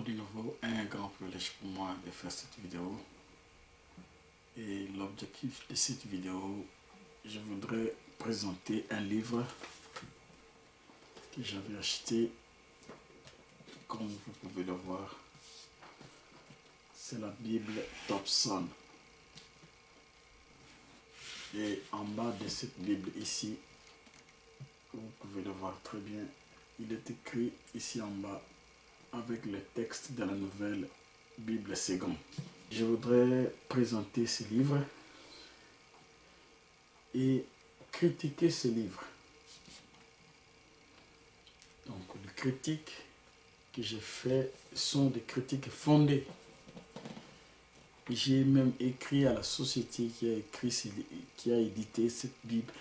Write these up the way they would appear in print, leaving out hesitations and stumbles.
De nouveau, un grand privilège pour moi de faire cette vidéo. Et l'objectif de cette vidéo, je voudrais présenter un livre que j'avais acheté, comme vous pouvez le voir. C'est la Bible Dobson. Et en bas de cette Bible ici, vous pouvez le voir très bien, il est écrit ici en bas avec le texte de la nouvelle Bible Seconde. Je voudrais présenter ce livre et critiquer ce livre. Donc les critiques que j'ai faites sont des critiques fondées. J'ai même écrit à la société qui a édité cette Bible,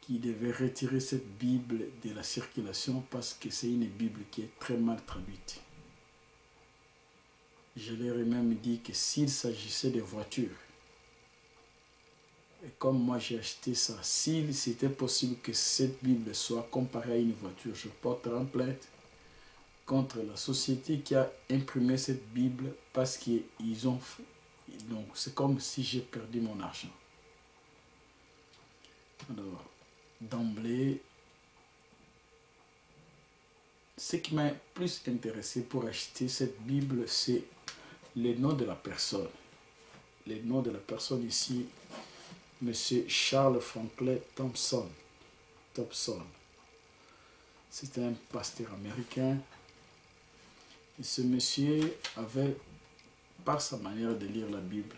qui devait retirer cette Bible de la circulation parce que c'est une Bible qui est très mal traduite. Je leur ai même dit que s'il s'agissait de voitures, et comme moi j'ai acheté ça, s'il c'était possible que cette Bible soit comparée à une voiture, je porterai une plainte contre la société qui a imprimé cette Bible parce qu'ils ont fait. Donc c'est comme si j'ai perdu mon argent. Alors, d'emblée, ce qui m'a plus intéressé pour acheter cette Bible, c'est le nom de la personne. Le nom de la personne ici, M. Charles Franklin Thompson. C'est un pasteur américain. Et ce monsieur avait, par sa manière de lire la Bible,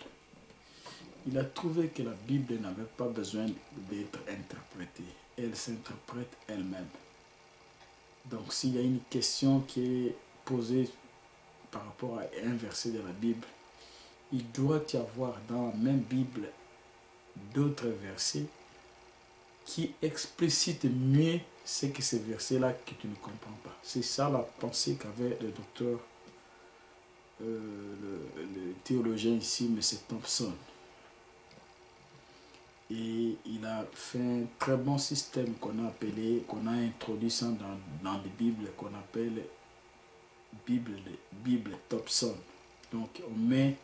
il a trouvé que la Bible n'avait pas besoin d'être interprétée. Elle s'interprète elle-même. Donc s'il y a une question qui est posée par rapport à un verset de la Bible, il doit y avoir dans la même Bible d'autres versets qui explicitent mieux ce que ces versets-là que tu ne comprends pas. C'est ça la pensée qu'avait le docteur, le théologien ici, M. Thompson. Et il a fait un très bon système qu'on a introduit ça dans des Bibles qu'on appelle Bible Thompson. Donc on met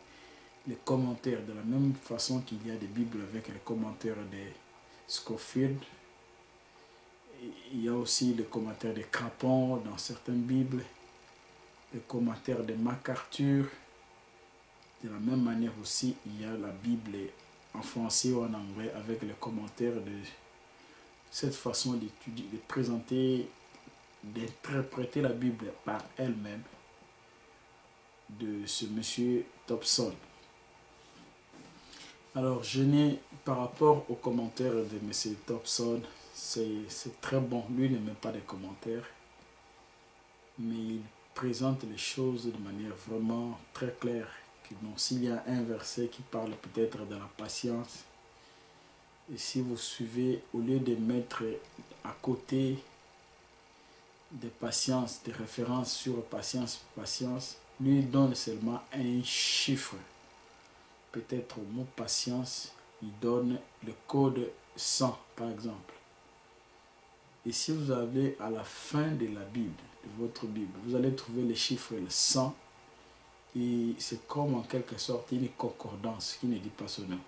les commentaires de la même façon qu'il y a des Bibles avec les commentaires de Scofield. Il y a aussi les commentaires de Crampon dans certaines Bibles, les commentaires de MacArthur. De la même manière aussi, il y a la Bible en français ou en anglais avec les commentaires de cette façon d'étudier, de présenter, d'interpréter la Bible par elle-même de ce monsieur Thompson. Alors, par rapport aux commentaires de M. Thompson, c'est très bon. Lui ne met pas de commentaires, mais il présente les choses de manière vraiment très claire. Donc, s'il y a un verset qui parle peut-être de la patience, et si vous suivez, au lieu de mettre à côté de patience, des références sur patience, lui donne seulement un chiffre. Peut-être au mot patience, il donne le code 100 par exemple. Et si vous allez à la fin de la Bible, de votre Bible, vous allez trouver le chiffre 100 et c'est comme en quelque sorte une concordance qui ne dit pas son nom.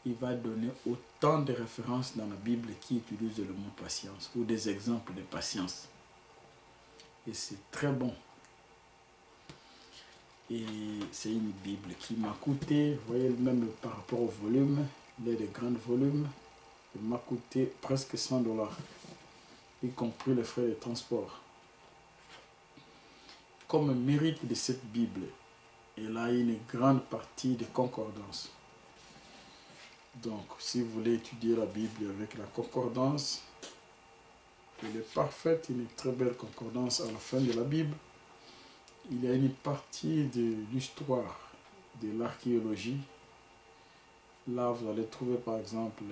Il va donner autant de références dans la Bible qui utilisent le mot patience ou des exemples de patience. Et c'est très bon. Et c'est une Bible qui m'a coûté, vous voyez, même par rapport au volume, il est de grands volumes, il m'a coûté presque 100 $, y compris les frais de transport. Comme mérite de cette Bible, elle a une grande partie de concordance. Donc, si vous voulez étudier la Bible avec la concordance, elle est parfaite, une très belle concordance à la fin de la Bible. Il y a une partie de l'histoire de l'archéologie. Là, vous allez trouver par exemple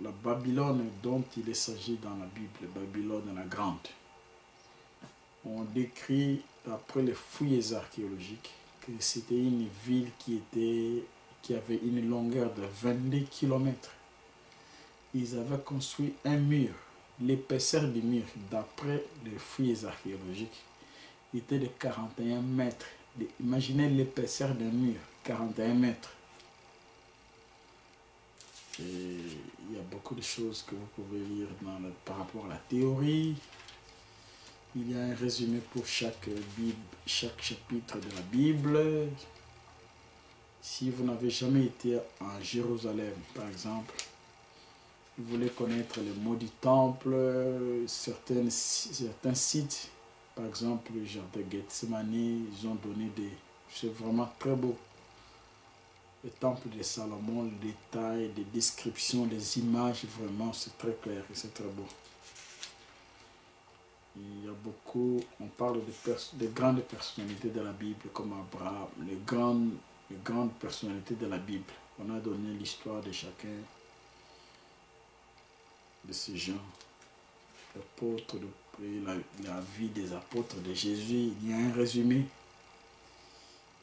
la Babylone dont il s'agit dans la Bible, Babylone la Grande. On décrit, après les fouilles archéologiques, que c'était une ville qui avait une longueur de 22 km. Ils avaient construit un mur. L'épaisseur du mur, d'après les fouilles archéologiques, était de 41 mètres. Imaginez l'épaisseur d'un mur, 41 mètres. Et il y a beaucoup de choses que vous pouvez lire par rapport à la théorie. Il y a un résumé pour chaque chapitre de la Bible. Si vous n'avez jamais été à Jérusalem, par exemple, vous voulez connaître les mots du temple, certains sites, par exemple le jardin de Gethsemane, ils ont donné des... C'est vraiment très beau. Le temple de Salomon, le détail, des descriptions, des images, vraiment c'est très clair et c'est très beau. Il y a beaucoup, on parle de grandes personnalités de la Bible comme Abraham, les grandes personnalités de la Bible. On a donné l'histoire de chacun de ces gens, l'apôtre, la vie des apôtres de Jésus. Il y a un résumé.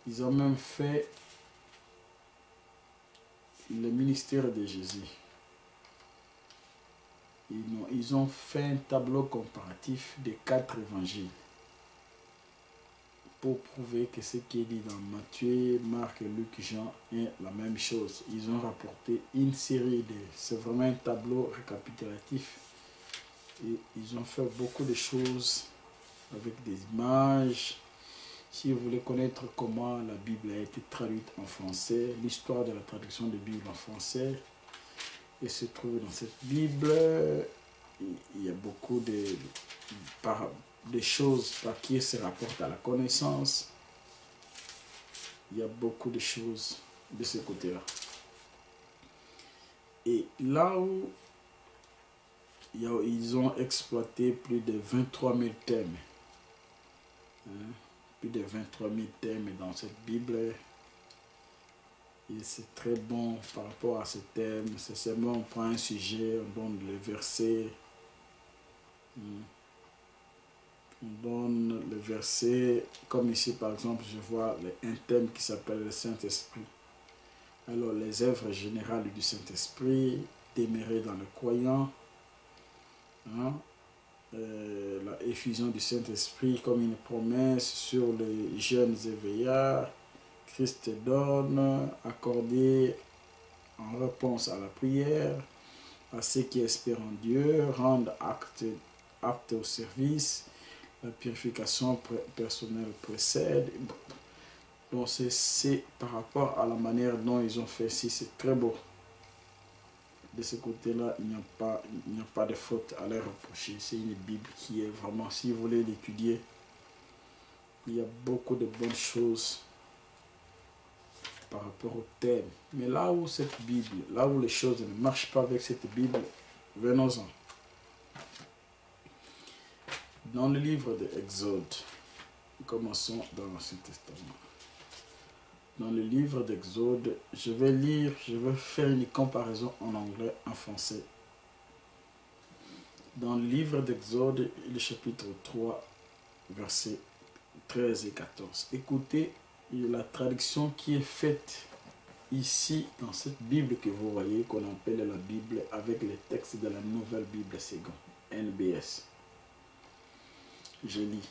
Ils ont même fait le ministère de Jésus. Ils ont fait un tableau comparatif des 4 évangiles pour prouver que ce qui est dit dans Matthieu, Marc, Luc, Jean est la même chose. Ils ont rapporté une série de... C'est vraiment un tableau récapitulatif. Et ils ont fait beaucoup de choses avec des images. Si vous voulez connaître comment la Bible a été traduite en français, l'histoire de la traduction de la Bible en français, et se trouve dans cette Bible, il y a beaucoup de choses par qui se rapportent à la connaissance. Il y a beaucoup de choses de ce côté-là. Et là où ils ont exploité plus de 23 000 thèmes, plus de 23 000 thèmes dans cette Bible. Et c'est très bon par rapport à ce thème. C'est seulement on prend un sujet, on donne le verset. On donne le verset, comme ici par exemple, je vois un thème qui s'appelle le Saint-Esprit. Alors les œuvres générales du Saint-Esprit, demeurer dans le croyant, la effusion du Saint-Esprit comme une promesse sur les jeunes éveillards, Christ donne, accordé en réponse à la prière, à ceux qui espèrent en Dieu, rendre apte au service, la purification personnelle précède. Donc c'est par rapport à la manière dont ils ont fait ici, c'est très beau. De ce côté-là, il n'y a pas de faute à leur reprocher. C'est une Bible qui est vraiment, si vous voulez l'étudier, il y a beaucoup de bonnes choses par rapport au thème. Mais là où cette Bible, là où les choses ne marchent pas avec cette Bible, venons-en. Dans le livre de Exode, commençons dans l'Ancien Testament. Dans le livre d'Exode, je vais faire une comparaison en anglais, en français. Dans le livre d'Exode, le chapitre 3, versets 13 et 14. Écoutez la traduction qui est faite ici dans cette Bible que vous voyez, qu'on appelle la Bible avec les textes de la Nouvelle Bible Seconde, NBS. Je lis.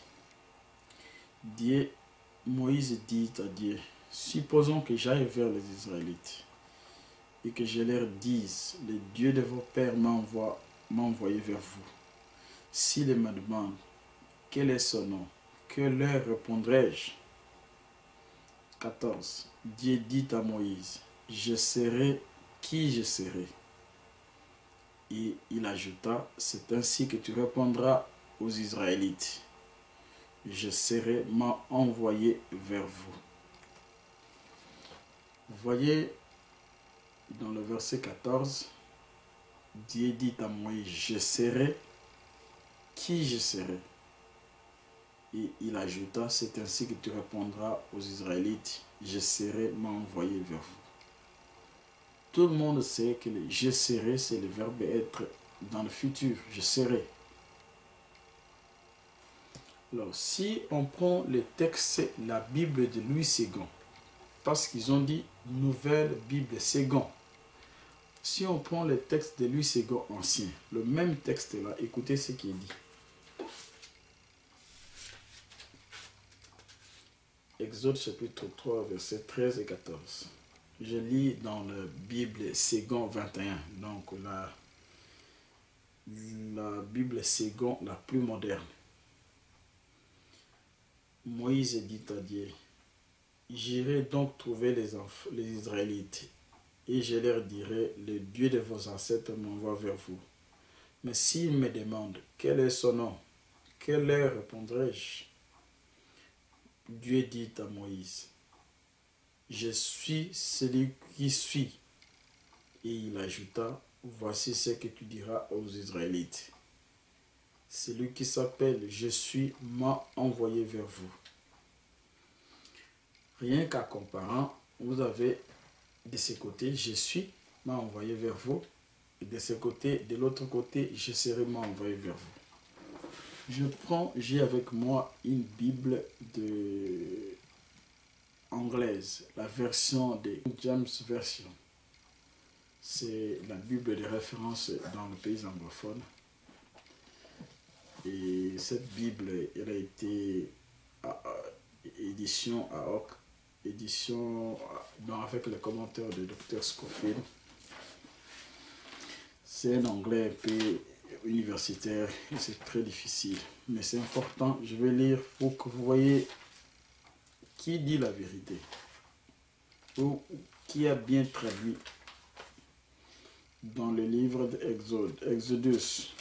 Moïse dit à Dieu, supposons que j'aille vers les Israélites et que je leur dise, le Dieu de vos pères m'a envoyé vers vous. S'ils me demandent quel est son nom, que leur répondrai-je? 14. Dieu dit à Moïse, je serai qui je serai. Et il ajouta, c'est ainsi que tu répondras aux Israélites. Je serai m'a envoyé vers vous. Vous voyez, dans le verset 14, Dieu dit à Moïse, je serai qui je serai. Et il ajouta, c'est ainsi que tu répondras aux Israélites, je serai m'a envoyé vers vous. Tout le monde sait que le je serai, c'est le verbe être dans le futur, je serai. Alors, si on prend le texte, la Bible de Louis II, parce qu'ils ont dit Nouvelle Bible Second. Si on prend le texte de Louis II ancien, le même texte là, écoutez ce qui est dit. Exode chapitre 3, versets 13 et 14. Je lis dans la Bible Second 21, donc la Bible Second, la plus moderne. Moïse dit à Dieu, j'irai donc trouver les Israélites, et je leur dirai, le Dieu de vos ancêtres m'envoie vers vous. Mais s'ils me demandent, quel est son nom, que leur répondrai-je? Dieu dit à Moïse, je suis celui qui suis. Et il ajouta, voici ce que tu diras aux Israélites. Celui qui s'appelle je suis m'a envoyé vers vous. Rien qu'à comparant, vous avez de ce côté, je suis m'a envoyé vers vous. Et de ce côté, de l'autre côté, je serai m'a envoyé vers vous. J'ai avec moi une Bible anglaise, la version de James Version. C'est la Bible de référence dans le pays anglophone. Et cette Bible, elle a été édition avec le commentaire de Dr. Scofield. C'est un anglais un peu universitaire et c'est très difficile. Mais c'est important, je vais lire pour que vous voyez qui dit la vérité ou qui a bien traduit dans le livre d'Exode, Exodus,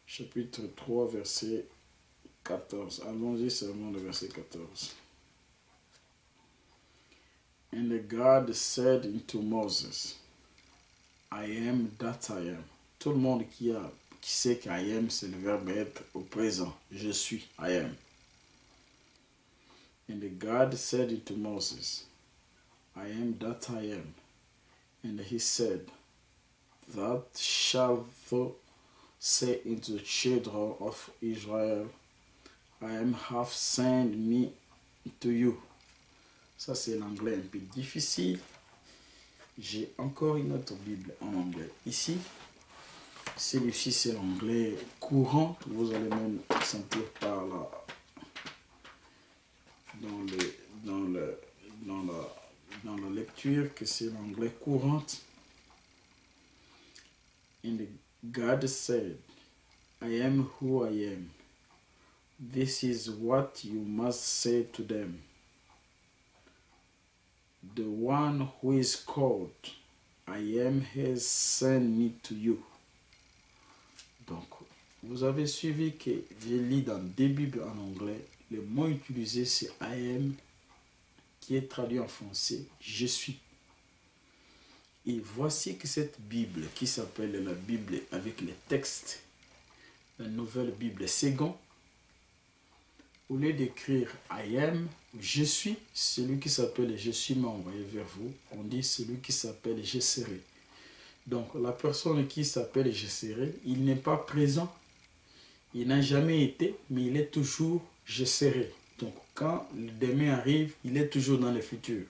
chapitre 3, verset 14. Allons-y seulement le verset 14. And God said unto Moses, I am that I am. Tout le monde qui sait qu'I am, c'est le verbe être au présent. Je suis, I am. And God said unto Moses, I am that I am. And he said, that shalt thou say unto the children of Israel, I am have sent me to you. Ça, c'est l'anglais un peu difficile. J'ai encore une autre Bible en anglais ici. Celui-ci, c'est l'anglais courant. Vous allez même sentir par là dans la lecture que c'est l'anglais courant. And God said, I am who I am. This is what you must say to them. The one who is called, I am has sent me to you. Donc, vous avez suivi que je lis dans des Bibles en anglais. Le mot utilisé, c'est I am, qui est traduit en français, je suis. Et voici que cette Bible, qui s'appelle la Bible avec les textes, la nouvelle Bible Second, au lieu d'écrire I am, je suis, celui qui s'appelle je suis m'a envoyé vers vous, on dit celui qui s'appelle je serai. Donc la personne qui s'appelle je serai, il n'est pas présent, il n'a jamais été, mais il est toujours je serai. Donc quand le demain arrive, il est toujours dans le futur.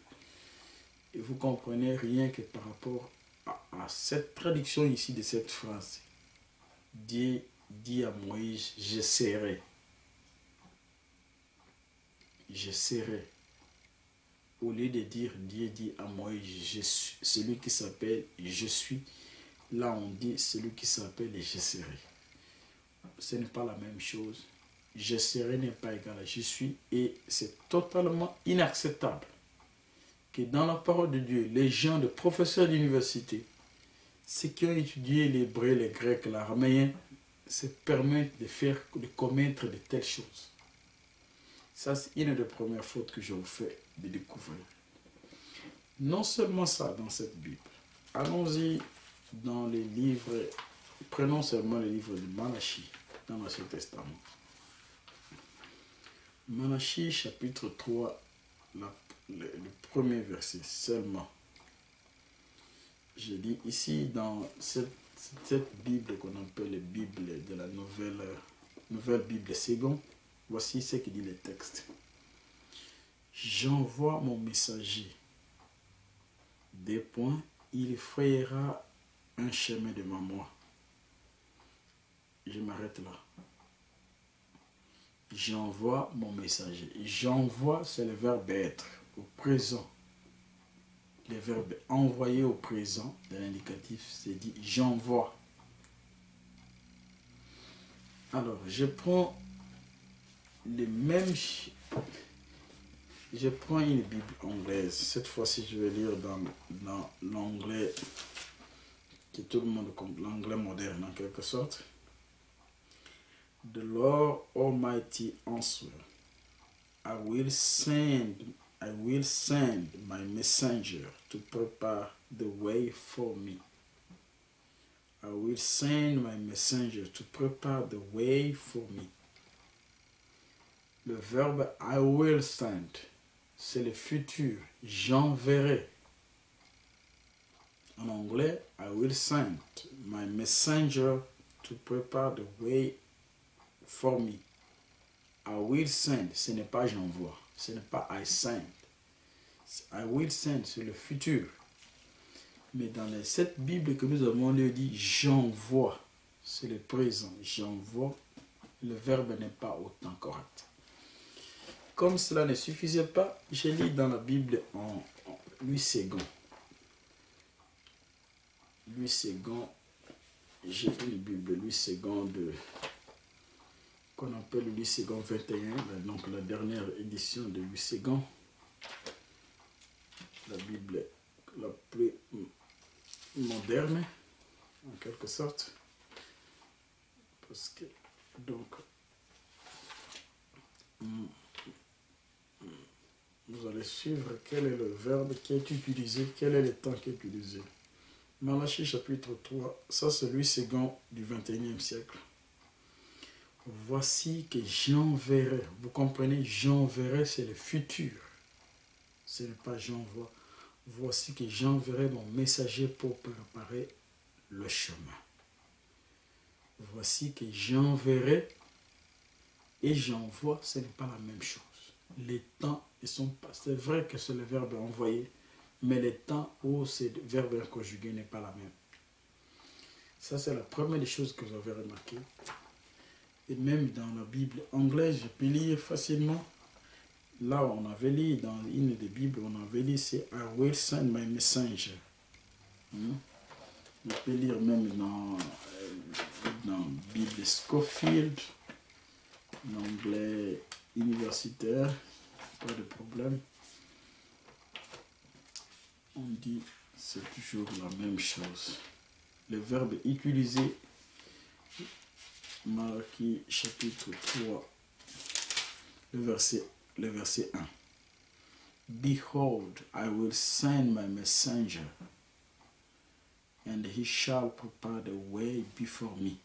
Et vous comprenez rien que par rapport à cette traduction ici de cette phrase. Dieu dit à Moïse, je serai. Je serai. Au lieu de dire, Dieu dit à Moïse, je suis, celui qui s'appelle je suis. Là, on dit celui qui s'appelle je serai. Ce n'est pas la même chose. Je serai n'est pas égal à je suis. Et c'est totalement inacceptable que dans la parole de Dieu, les gens, les professeurs d'université, ceux qui ont étudié l'hébreu, le grec, l'araméen, se permettent de commettre de telles choses. Ça, c'est une des premières fautes que je vous fais de découvrir. Non seulement ça dans cette Bible. Allons-y dans les livres, prenons seulement le livre de Malachie, dans l'Ancien Testament. Malachie, chapitre 3, le premier verset seulement. Je lis ici dans cette Bible qu'on appelle la Bible de la nouvelle Bible Second. Voici ce que dit le texte. J'envoie mon messager. Des points, il frayera un chemin devant moi. Je m'arrête là. J'envoie mon messager. J'envoie, c'est le verbe être, au présent. Le verbe envoyer au présent, de l'indicatif, c'est dit j'envoie. Alors, je prends les mêmes... Je prends une Bible anglaise. Cette fois-ci, je vais lire dans l'anglais que tout le monde comprend, l'anglais moderne en quelque sorte. The Lord Almighty answered, I will send my messenger to prepare the way for me. I will send my messenger to prepare the way for me. Le verbe I will send, c'est le futur. J'enverrai. En anglais, I will send my messenger to prepare the way for me. I will send, ce n'est pas j'envoie. Ce n'est pas I send. I will send, c'est le futur. Mais dans cette Bible que nous avons, on dit j'envoie. C'est le présent. J'envoie. Le verbe n'est pas autant correct. Comme cela ne suffisait pas, je lis dans la Bible en Louis II. Louis II, j'ai une Bible Louis II qu'on appelle Louis II 21, donc la dernière édition de Louis II. La Bible la plus moderne, en quelque sorte. Parce que, donc, vous allez suivre quel est le verbe qui est utilisé, quel est le temps qui est utilisé. Malachie chapitre 3, ça c'est Louis II du 21e siècle. Voici que j'enverrai, vous comprenez, j'enverrai c'est le futur. Ce n'est pas j'envoie. Voici que j'enverrai mon messager pour préparer le chemin. Voici que j'enverrai et j'envoie, ce n'est pas la même chose. Les temps, ils sont pas. C'est vrai que c'est le verbe envoyer, mais les temps où ce verbe conjugué n'est pas la même. Ça, c'est la première des choses que vous avez remarqué. Et même dans la Bible anglaise, je peux lire facilement. Là, on avait lu dans une des Bibles, on avait lu c'est I will send my messenger. On peut lire même dans Bible Scofield, l'anglais universitaire, pas de problème. On dit c'est toujours la même chose. Le verbe utilisé, Malachie chapitre 3, le verset 1. Behold, I will send my messenger, and he shall prepare the way before me.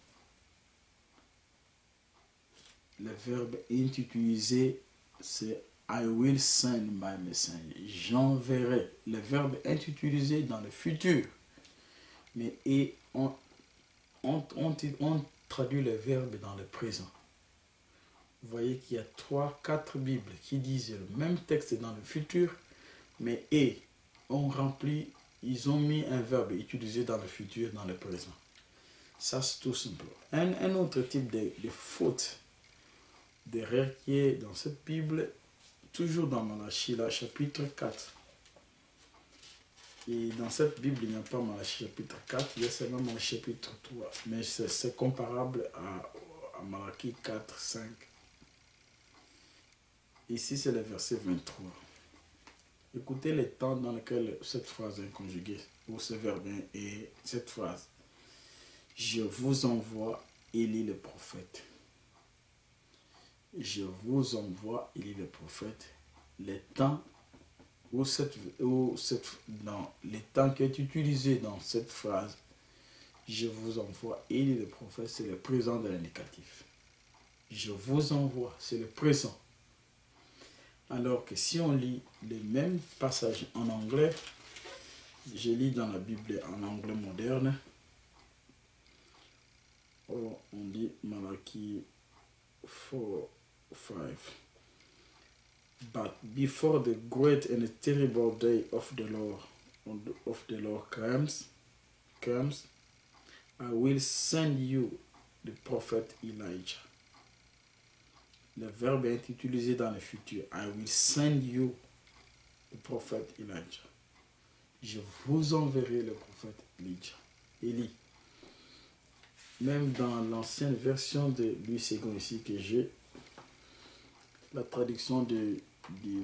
Le verbe utilisé, c'est I will send my messenger. J'enverrai. Le verbe est utilisé dans le futur. Mais on traduit le verbe dans le présent. Vous voyez qu'il y a 3-4 Bibles qui disent le même texte dans le futur, mais ils ont mis un verbe utilisé dans le futur, dans le présent. Ça, c'est tout simple. Un autre type de faute, d'erreur qui est dans cette Bible, toujours dans Malachie, là, chapitre 4. Et dans cette Bible, il n'y a pas Malachie chapitre 4, il y a seulement Malachie chapitre 3. Mais c'est comparable à Malachie 4, 5. Ici, c'est le verset 23. Écoutez les temps dans lesquels cette phrase est conjuguée, ou ce verbe est cette phrase. Je vous envoie Élie le prophète. Je vous envoie Élie le prophète. Les temps dans les temps qui est utilisé dans cette phrase, je vous envoie Élie le prophète, c'est le présent de l'indicatif. Je vous envoie, c'est le présent. Alors que si on lit les mêmes passages en anglais, je lis dans la Bible en anglais moderne, on dit Malachie 4, 5. But before the great and terrible day of the Lord comes, I will send you the prophet Elijah. le verbe est utilisé dans le futur. I will send you the prophet Elijah. Je vous enverrai le prophète Elijah. Élie. Même dans l'ancienne version de Louis II ici que j'ai, la traduction du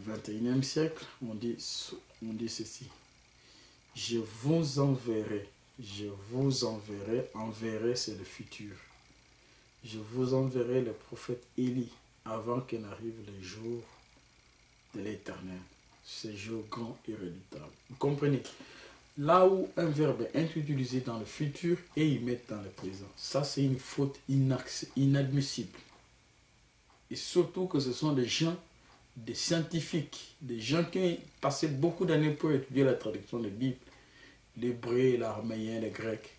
21e siècle, on dit ceci. Je vous enverrai, enverrai c'est le futur. Je vous enverrai le prophète Élie avant que n'arrive le jour de l'Éternel. Ce jour grand et redoutable. Vous comprenez? Là où un verbe est utilisé dans le futur et il met dans le présent, ça c'est une faute inadmissible. Et surtout que ce sont des gens, des scientifiques, des gens qui ont passé beaucoup d'années pour étudier la traduction de la Bible, l'hébreu, l'araméen, le grec,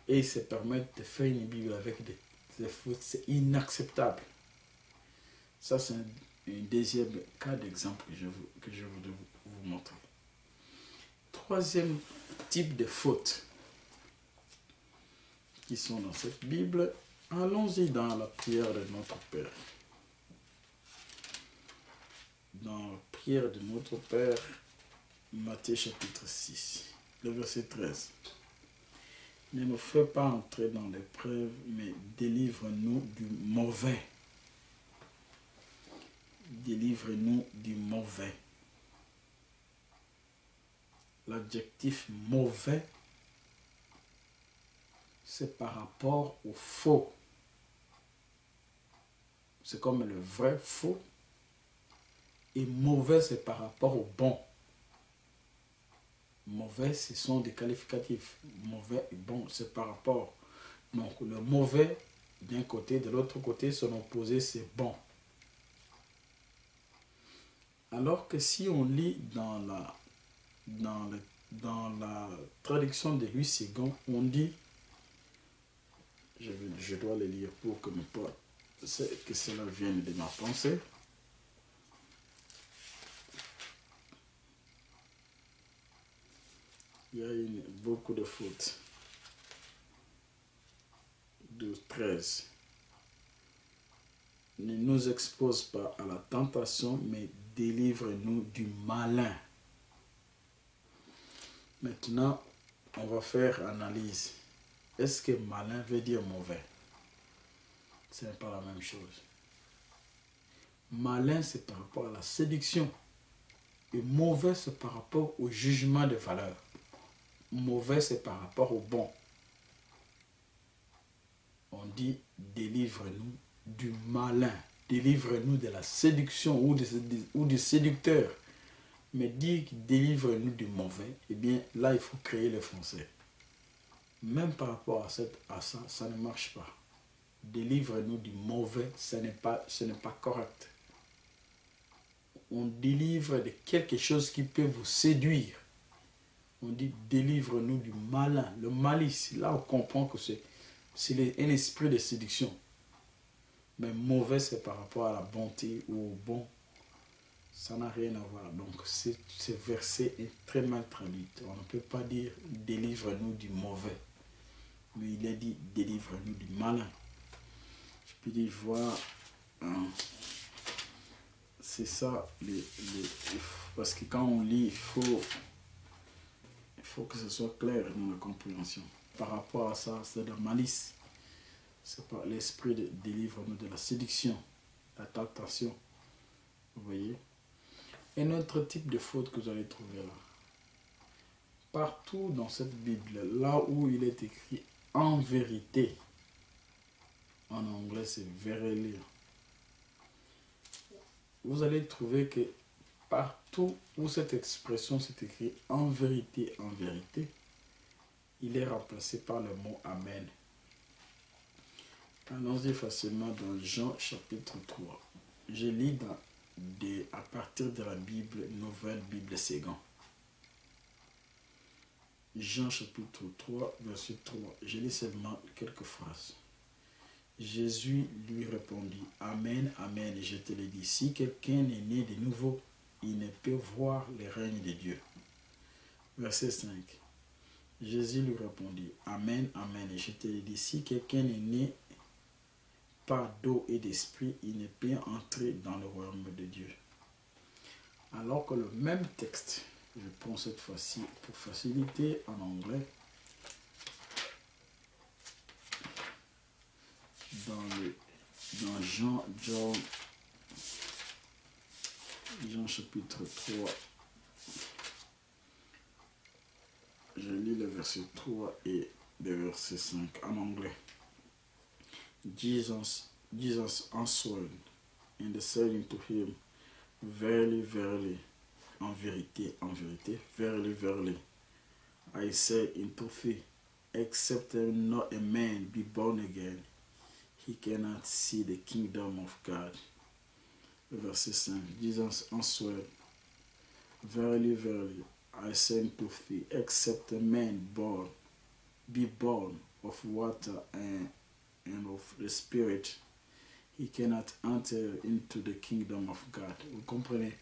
et ils se permettent de faire une Bible avec des fautes, c'est inacceptable. Ça c'est un deuxième cas d'exemple que je voudrais vous montrer. Troisième type de fautes qui sont dans cette Bible, allons-y dans la prière de notre Père. Dans la prière de notre Père, Matthieu chapitre 6, le verset 13. Ne nous fais pas entrer dans l'épreuve, mais délivre-nous du mauvais. Délivre-nous du mauvais. L'adjectif mauvais, c'est par rapport au faux. C'est comme le vrai faux. Et mauvais, c'est par rapport au bon. Mauvais, ce sont des qualificatifs. Mauvais et bon, c'est par rapport. Donc, le mauvais, d'un côté, de l'autre côté, son opposé, c'est bon. Alors que si on lit dans la traduction de Louis II, on dit, je dois le lire pour que cela vienne de ma pensée. Il y a beaucoup de fautes. De 13. Ne nous expose pas à la tentation, mais délivre-nous du malin. Maintenant, on va faire analyse. Est-ce que malin veut dire mauvais? Ce n'est pas la même chose. Malin, c'est par rapport à la séduction. Et mauvais, c'est par rapport au jugement de valeur. Mauvais, c'est par rapport au bon. On dit délivre-nous du malin. Délivre-nous de la séduction ou du séducteur. Mais dire délivre-nous du mauvais, eh bien là, il faut créer le français. Même par rapport à ça, ça ne marche pas. Délivre-nous du mauvais, ce n'est pas correct. On délivre de quelque chose qui peut vous séduire. On dit délivre-nous du malin, le malice. Là, on comprend que c'est un esprit de séduction. Mais mauvais, c'est par rapport à la bonté ou au bon. Ça n'a rien à voir. Donc, ce verset est très mal traduit. On ne peut pas dire délivre-nous du mauvais. Mais il est dit délivre-nous du malin. Je peux dire, voir. C'est ça. Parce que quand on lit, il faut que ce soit clair dans la compréhension. Par rapport à ça, c'est de la malice. C'est pas l'esprit de délivre-nous de la séduction, la tentation. Vous voyez? Un autre type de faute que vous allez trouver là. Partout dans cette Bible, là où il est écrit en vérité, en anglais c'est verily, vous allez trouver que partout où cette expression s'est écrite en vérité, il est remplacé par le mot amen. Allons-y facilement dans Jean chapitre 3. Je lis à partir de la Bible, Nouvelle Bible Ségan. Jean chapitre 3, verset 3. Je lis seulement quelques phrases. Jésus lui répondit, Amen, Amen, je te le dis, si quelqu'un est né de nouveau, il ne peut voir le règne de Dieu. Verset 5. Jésus lui répondit, Amen, Amen, je te le dis, si quelqu'un est né pas d'eau et d'esprit, il n'est bien entré dans le royaume de Dieu. Alors que le même texte, je prends cette fois-ci pour faciliter en anglais, dans Jean chapitre 3, je lis le verset 3 et le verset 5 en anglais. Jesus answered and said unto him, Verily, verily, en vérité, verily, verily, I say unto thee, except not a man be born again, he cannot see the kingdom of God. Verset 5. Jesus answered, Verily, verily, I say unto thee, except a man be born of water and of the Spirit, he cannot enter into the kingdom of God. Vous comprenez?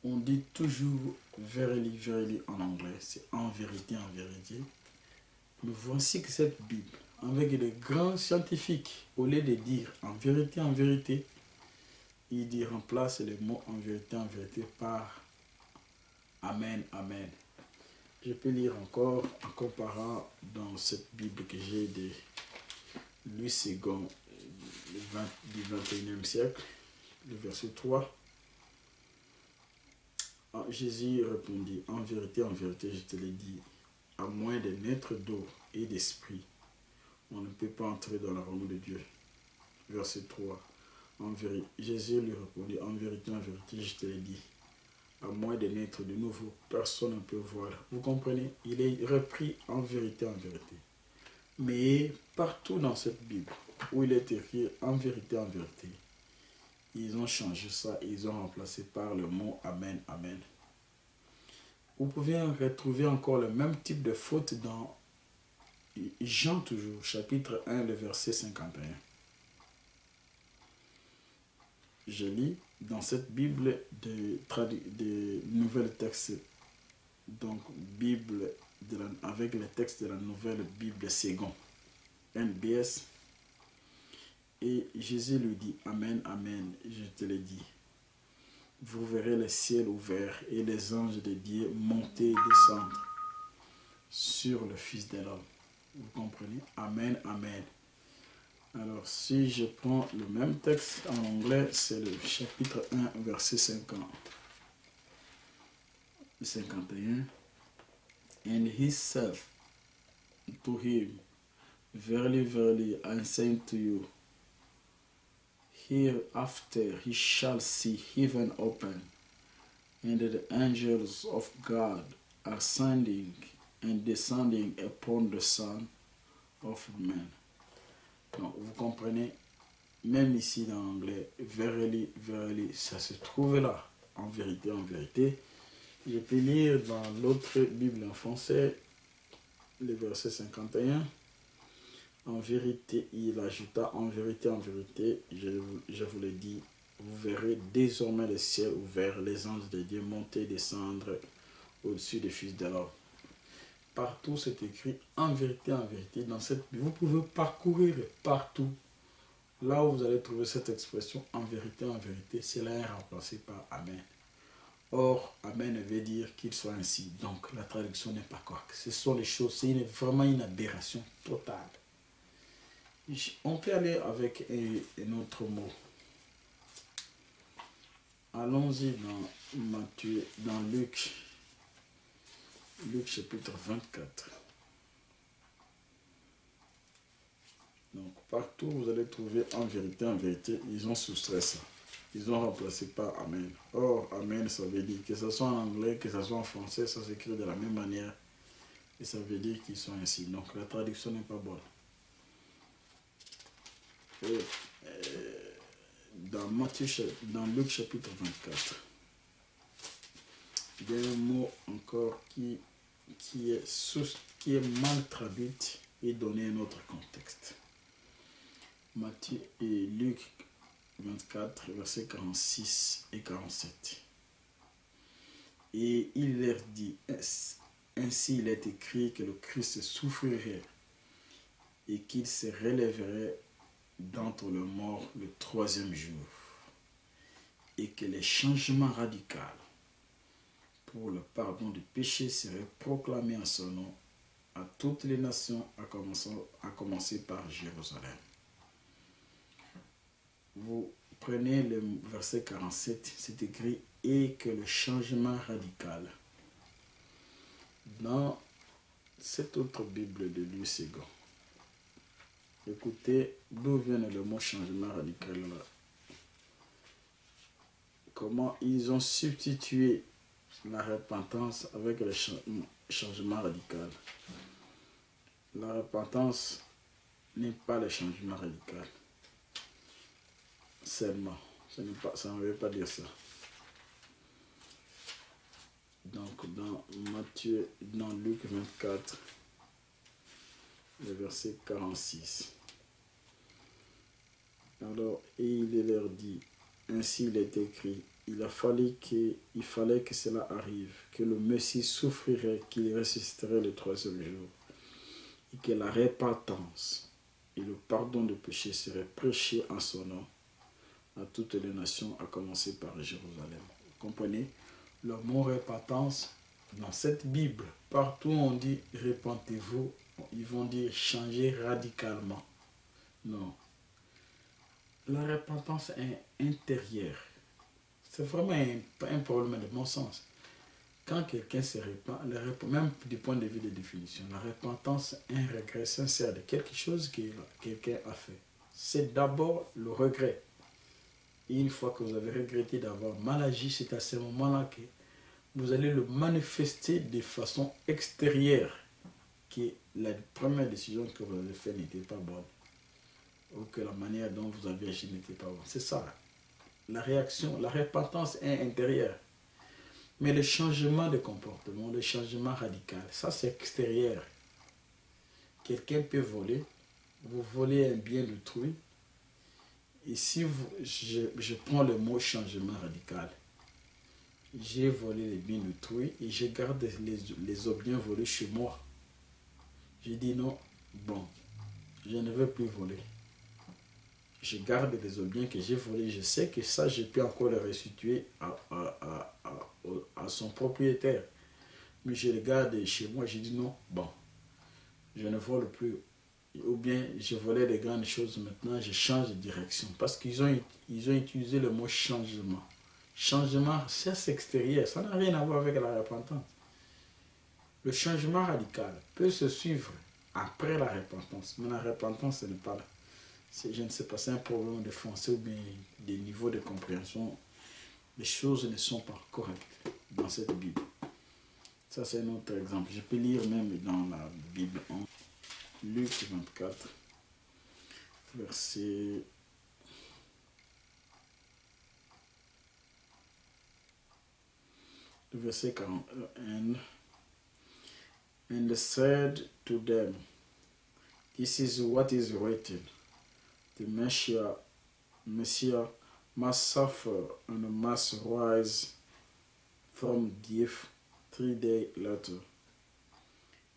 On dit toujours verily, verily en anglais, c'est en vérité, en vérité. Mais voici que cette Bible, avec des grands scientifiques, au lieu de dire en vérité, il remplace les mots en vérité par Amen, Amen. Je peux lire encore en comparant dans cette Bible que j'ai de Louis II du 21e siècle, le verset 3. Jésus répondit, en vérité, je te l'ai dit, à moins de naître d'eau et d'esprit, on ne peut pas entrer dans le royaume de Dieu. Verset 3. Jésus lui répondit, en vérité, je te l'ai dit, à moins de naître de nouveau, personne ne peut voir. Vous comprenez? Il est repris en vérité, Mais partout dans cette Bible, où il est écrit en vérité, ils ont changé ça, ils ont remplacé par le mot Amen, Amen. Vous pouvez retrouver encore le même type de faute dans Jean toujours, chapitre 1, le verset 51. Je lis dans cette Bible de nouvelles textes, donc Bible avec les textes de la nouvelle Bible Second, NBS. Et Jésus lui dit, Amen, Amen, je te le dis. Vous verrez le ciel ouvert et les anges de Dieu monter et descendre sur le Fils de l'homme. Vous comprenez? Amen, Amen. Alors, si je prends le même texte en anglais, c'est le chapitre 1, verset 51. And he said to him, Verily, verily, I say to you, hereafter he shall see heaven open, and the angels of God ascending and descending upon the Son of Man. Donc, vous comprenez, même ici dans l'anglais, verily, verily, ça se trouve là, en vérité. Je peux lire dans l'autre Bible en français, le verset 51. En vérité, il ajouta, en vérité, je vous le dis, vous verrez désormais le ciel ouvert, les anges de Dieu monter et descendre au-dessus des fils de l'homme. Partout c'est écrit en vérité, dans cette Bible. Vous pouvez parcourir partout. Là où vous allez trouver cette expression en vérité, cela est remplacé par Amen. Or, Amen veut dire qu'il soit ainsi. Donc, la traduction n'est pas correcte. Ce sont les choses, c'est vraiment une aberration totale. On peut aller avec un autre mot. Allons-y dans Luc chapitre 24. Donc, partout vous allez trouver en vérité, ils ont soustrait ça. Ils ont remplacé par Amen. Or, Amen, ça veut dire que ce soit en anglais, que ce soit en français, ça s'écrit de la même manière. Et ça veut dire qu'ils sont ainsi. Donc, la traduction n'est pas bonne. Et, dans Luc chapitre 24, il y a un mot encore qui est mal traduit et donné un autre contexte. Matthieu et Luc 24, versets 46 et 47. Et il leur dit, ainsi il est écrit que le Christ souffrirait et qu'il se relèverait d'entre les morts le troisième jour, et que les changements radicaux pour le pardon du péché seraient proclamés en son nom à toutes les nations, à commencer par Jérusalem. Vous prenez le verset 47, c'est écrit « Et que le changement radical ». Dans cette autre Bible de Louis Ségon, écoutez d'où vient le mot changement radical là. Comment ils ont substitué la repentance avec le changement radical. La repentance n'est pas le changement radical. Seulement. Ça ne veut pas dire ça. Donc dans Matthieu, dans Luc 24, le verset 46. Alors, et il leur dit, ainsi il est écrit, il fallait que cela arrive, que le Messie souffrirait, qu'il ressusciterait le troisième jour, et que la repentance et le pardon de péché seraient prêchés en son nom à toutes les nations, à commencer par Jérusalem. Vous comprenez? Le mot repentance, dans cette Bible, partout on dit repentez-vous, ils vont dire changer radicalement. Non. La repentance est intérieure. C'est vraiment un problème de bon sens. Quand quelqu'un se repent, même du point de vue de définition, la repentance est un regret sincère de quelque chose que quelqu'un a fait. C'est d'abord le regret. Et une fois que vous avez regretté d'avoir mal agi, c'est à ce moment-là que vous allez le manifester de façon extérieure, que la première décision que vous avez faite n'était pas bonne, ou que la manière dont vous avez agi n'était pas bonne. C'est ça. La réaction, la repentance est intérieure. Mais le changement de comportement, le changement radical, ça c'est extérieur. Quelqu'un peut voler, vous volez un bien d'autrui, et si je prends le mot changement radical, j'ai volé les biens d'autrui et je garde les objets volés chez moi. J'ai dit non, bon, je ne veux plus voler. Je garde les objets que j'ai volés, je sais que ça, je peux encore les restituer à son propriétaire. Mais je les garde chez moi, j'ai dit non, bon, je ne vole plus. Ou bien je volais des grandes choses, maintenant je change de direction. Parce qu'ils ont utilisé le mot changement. Changement, c'est extérieur, ça n'a rien à voir avec la repentance. Le changement radical peut se suivre après la repentance, mais la repentance, ce n'est pas là. Je ne sais pas, c'est un problème de français ou bien des niveaux de compréhension. Les choses ne sont pas correctes dans cette Bible. Ça, c'est un autre exemple. Je peux lire même dans la Bible en Luc 24, verset 41. And said to them, this is what is written. The Messiah must suffer and must rise from death 3 days later.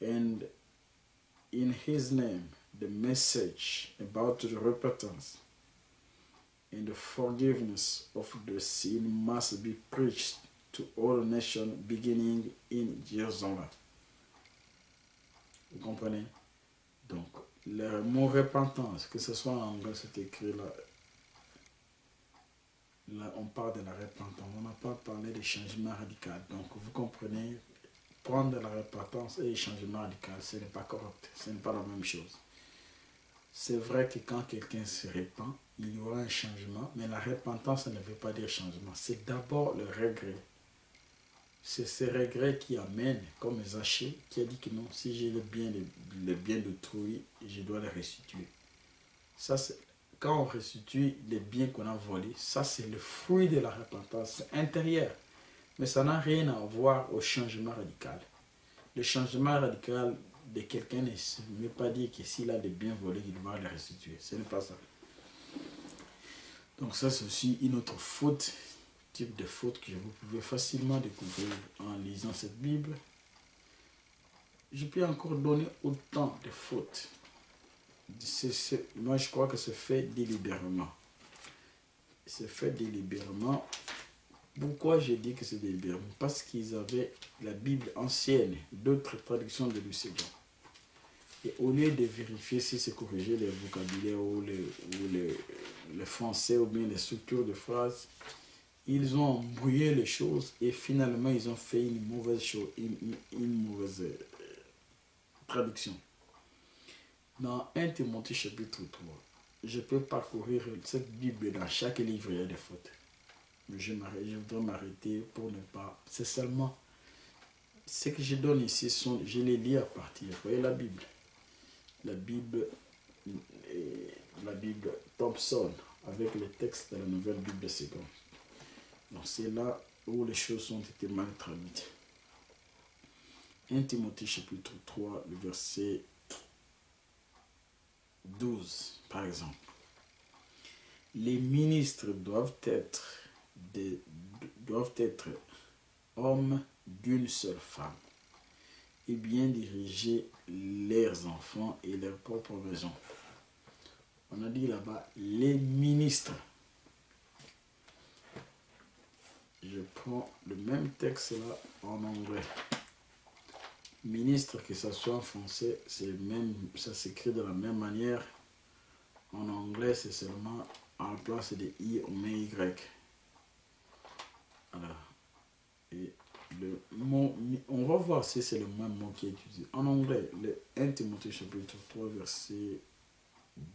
And in his name, the message about the repentance and the forgiveness of the sin must be preached to all nations, beginning in Jerusalem. Vous comprenez? Donc, le mot repentance, que ce soit en anglais, c'est écrit là. Là, on parle de la repentance. On n'a pas parlé de changement radical. Donc, vous comprenez, prendre la repentance et le changement radical, ce n'est pas correct. Ce n'est pas la même chose. C'est vrai que quand quelqu'un se repent, il y aura un changement, mais la repentance, ça ne veut pas dire changement. C'est d'abord le regret. C'est ce regret qui amène, comme Zachée, qui a dit que non, si j'ai le bien d'autrui, je dois le restituer. Ça, quand on restitue les biens qu'on a volés, ça c'est le fruit de la repentance intérieure. Mais ça n'a rien à voir au changement radical. Le changement radical de quelqu'un ne veut pas dire que s'il a des biens volés, il doit les restituer. Ce n'est pas ça. Donc ça c'est aussi une autre faute, type de faute que vous pouvez facilement découvrir en lisant cette Bible. Je peux encore donner autant de fautes Moi, je crois que c'est fait délibérément. C'est fait délibérément. Pourquoi j'ai dit que c'est délibérément? Parce qu'ils avaient la Bible ancienne, d'autres traductions de Louis II. Et au lieu de vérifier si c'est corrigé les vocabulaires ou le français ou bien les structures de phrases, ils ont embrouillé les choses et finalement ils ont fait une mauvaise chose, une mauvaise traduction. Dans 1 Timothée chapitre 3, je peux parcourir cette Bible dans chaque livre, il y a des fautes. Je voudrais m'arrêter pour ne pas... C'est seulement... Ce que je donne ici, je les lis à partir. Vous voyez la Bible. La Bible Thompson, avec les textes de la nouvelle Bible seconde. Donc c'est là où les choses ont été mal traduites. 1 Timothée chapitre 3, le verset 12, par exemple. Les ministres doivent être hommes d'une seule femme et bien diriger leurs enfants et leur propre maison. On a dit là-bas les ministres. Je prends le même texte là en anglais. Ministre, que ce soit en français, ça s'écrit de la même manière. En anglais, c'est seulement à la place de I, on met Y. Voilà. Et le mot, on va voir si c'est le même mot qui est utilisé. En anglais, le 1 Timothée chapitre 3, verset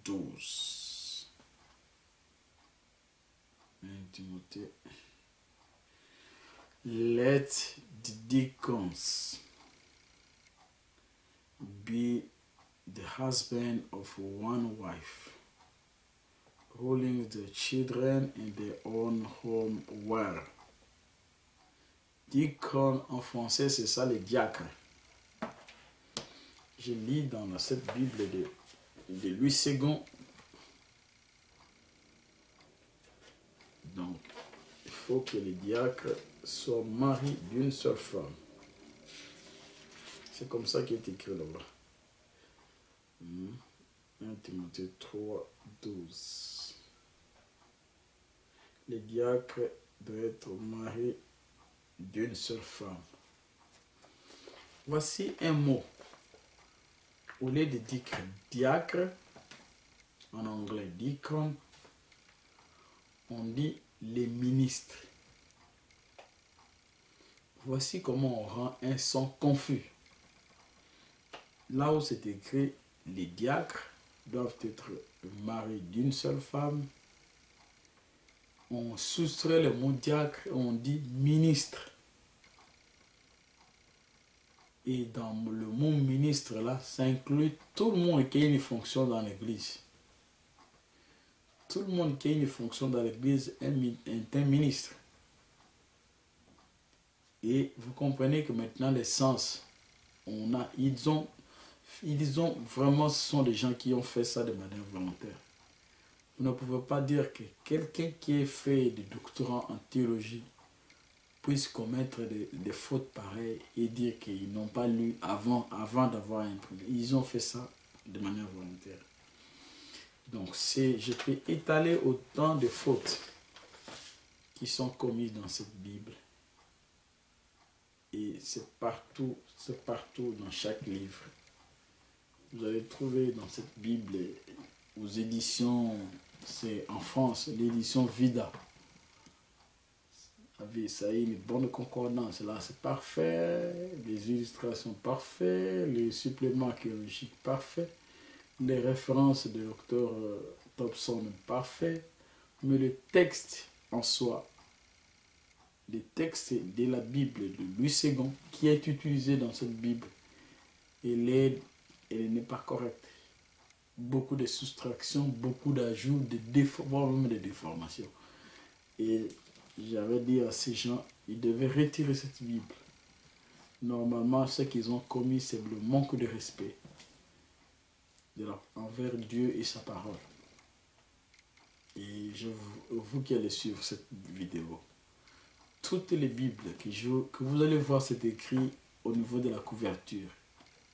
12. 1 Timothée. Let the deacons be the husband of one wife, ruling the children in their own home well. Deacon en français, c'est ça, les diacres. Je lis dans cette Bible de Louis II. Donc, il faut que les diacres soient mariés d'une seule femme. C'est comme ça qu'il est écrit là-bas. 1 Timothée 3, 12. Les diacres doivent être mariés d'une seule femme. Voici un mot. Au lieu de dire diacre, en anglais deacon, on dit les ministres. Voici comment on rend un son confus. Là où c'est écrit les diacres doivent être mariés d'une seule femme, on soustrait le mot diacre et on dit ministre. Et dans le mot ministre là, ça inclut tout le monde qui a une fonction dans l'église. Tout le monde qui a une fonction dans l'église est un ministre. Et vous comprenez que maintenant les sens, ils ont vraiment, ce sont des gens qui ont fait ça de manière volontaire. Vous ne pouvez pas dire que quelqu'un qui a fait des doctorats en théologie puisse commettre des fautes pareilles et dire qu'ils n'ont pas lu avant d'avoir imprimé. Ils ont fait ça de manière volontaire. Donc, je peux étaler autant de fautes qui sont commises dans cette Bible. Et c'est partout dans chaque livre. Vous allez trouver dans cette Bible aux éditions, c'est en France, l'édition Vida. Ça a une bonne concordance. Là, c'est parfait. Les illustrations parfaites. Les suppléments archéologiques parfaits. Les références de Dr. Thompson parfaits. Mais le texte en soi, le texte de la Bible de Louis II qui est utilisé dans cette Bible, elle n'est pas correcte. Beaucoup de soustractions, beaucoup d'ajouts, voire même de déformations. Et j'avais dit à ces gens, ils devaient retirer cette Bible. Normalement, ce qu'ils ont commis, c'est le manque de respect envers Dieu et sa parole. Et vous qui allez suivre cette vidéo, toutes les Bibles que vous allez voir, c'est écrit au niveau de la couverture.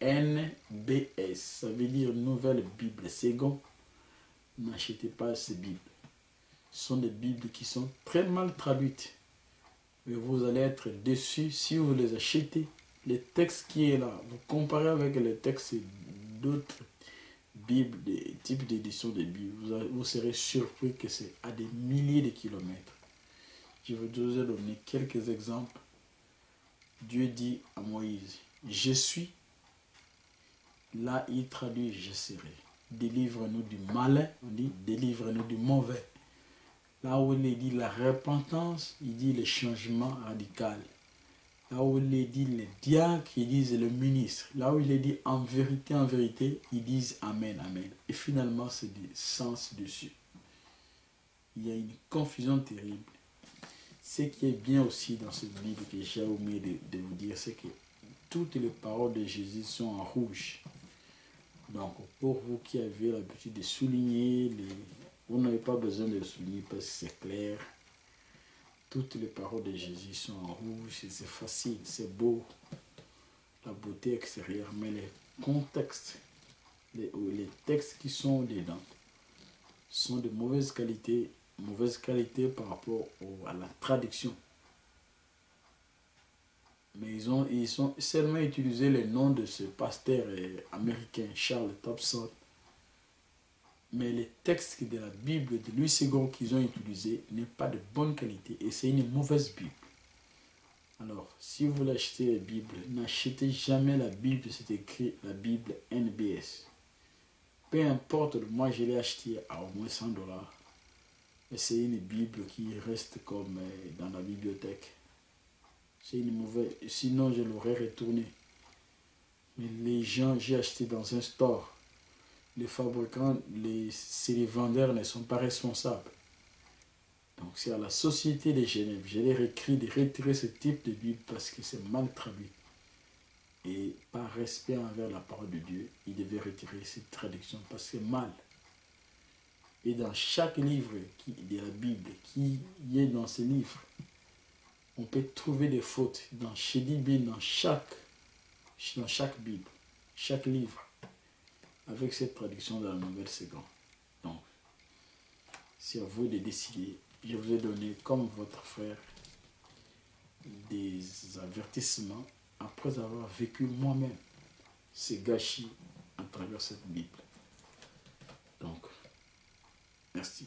NBS, ça veut dire Nouvelle Bible Seconde. N'achetez pas ces Bibles. Ce sont des Bibles qui sont très mal traduites. Et vous allez être déçus si vous les achetez. Le texte qui est là, vous comparez avec les textes d'autres Bibles, des types d'éditions de Bibles, vous serez surpris que c'est à des milliers de kilomètres. Je vais vous donner quelques exemples. Dieu dit à Moïse, je suis. Là, il traduit je serai. Délivre-nous du malin, on dit délivre-nous du mauvais. Là où il dit la repentance, il dit le changement radical. Là où il dit le diacre, ils disent le ministre. Là où il dit en vérité, ils disent amen, amen. Et finalement, c'est du sens dessus. Il y a une confusion terrible. Ce qui est bien aussi dans ce livre que j'ai oublié de vous dire, c'est que toutes les paroles de Jésus sont en rouge. Donc, pour vous qui avez l'habitude de souligner, vous n'avez pas besoin de le souligner parce que c'est clair. Toutes les paroles de Jésus sont en rouge, c'est facile, c'est beau. La beauté extérieure, mais les contextes, les textes qui sont dedans sont de mauvaise qualité par rapport à la traduction. Mais ils ont seulement utilisé le nom de ce pasteur américain, Charles Thompson. Mais les textes de la Bible de Louis II qu'ils ont utilisé n'est pas de bonne qualité et c'est une mauvaise Bible. Alors, si vous voulez acheter la Bible, n'achetez jamais la Bible, c'est écrit la Bible NBS. Peu importe, moi je l'ai acheté à au moins $100. Et c'est une Bible qui reste comme dans la bibliothèque. C'est une mauvaise, sinon je l'aurais retourné. Mais les gens, j'ai acheté dans un store. Les fabricants, les vendeurs ne sont pas responsables. Donc c'est à la Société de Genève. Je leur ai écrit de retirer ce type de Bible parce que c'est mal traduit. Et par respect envers la parole de Dieu, ils devaient retirer cette traduction parce que c'est mal. Et dans chaque livre de la Bible qui est dans ce livre, on peut trouver des fautes. Je dis bien dans chaque Bible, chaque livre, avec cette traduction de la Nouvelle Seconde. Donc, c'est à vous de décider. Je vous ai donné, comme votre frère, des avertissements après avoir vécu moi-même ces gâchis à travers cette Bible. Donc, merci.